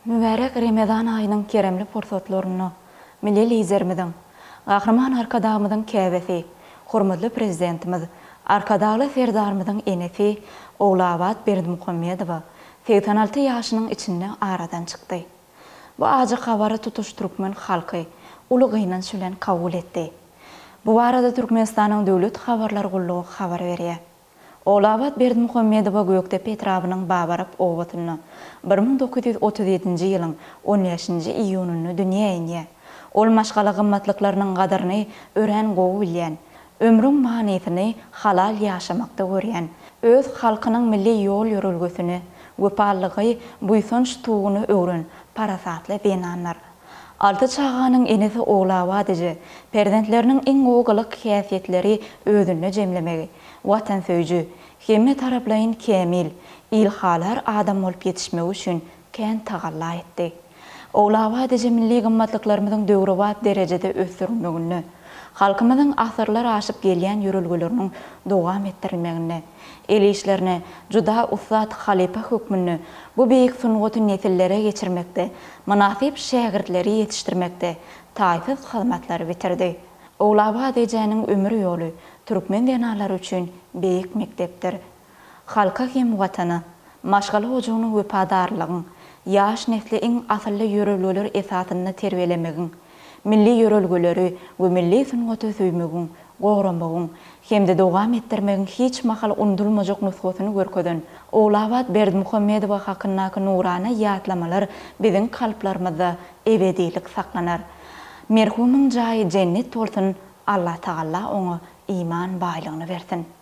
Mübarek Ramazan ayının keremli fursatlaryny milli liderimiziň, gahrman arkadağımyzyň käbesi, hormatly prezidentimiz, arkadaly serdarymyzyň enesi Oglawat Berdimuhammedowa 86 ýaşynyň içinde aradan çykdy. Bu ajy habary tutuş türkmen halky uly gynan sülen kabul etdi. Bu barada Türkmenistanyň döwlet habarlar gullugy habar berýär. Oglawat Berdimuhammedowa Göktepe etrabynyň Babarap owatyny 1937-nji ýylyň 15-nji iýunyny dünýä indi. Ol maşgala gymmatlyklarynyň gadaryny ören gowy bilýän, ömrüň manysyny halal ýaşamakda görýän, öz halkynyň milli ýol ýörelgesini, wepallygy, buýsunç tuguny öwren parasatly benanlar. Altı çağanyň enesi Oglawat eje, prezidentleriniň iň gowalyk häsiýetleri özüne jemlemegi, watan söýjü, hemme taraplayyn kämil, ilhalar adam bolup ýetişmegi üçin kän tagalla etdi. Oglawat eje milli gymmatlyklarynyň döwrewat derejede ösdürülmegini, halkymyzyň asyrlar aşyp gelýän ýörelgeleriniň dowam etdirilmegini, el işlerini juda ussat halipa hükmünü bu beýik sungaty nesillere geçirmekde, münasip şägirdleri ýetişdirmekde taýsız hyzmatlar bitirdi. Oglawat ejeňiň ömür ýoly türkmen denalary üçin beýik mektepdir. Halka hem watany, maşgala hojugyny wepadarlygyň, ýaş nesli iň asylly ýörelgeler esatyny terbiýelemegin, milli ýörelgeleri we milli sungaty söýmegin, gowramagyn hemde dowam etdirmegin hiç mahal unudulmajak nusgasyny görkezden Oglawat Berdimuhammedowa hakyndaky nurana ýatlamalar biziň kalplarymyzda ebedilik saklanar. Merhumyň jaýy cennet bolsun, Allah Taala oňa iman baýlygyny bersin.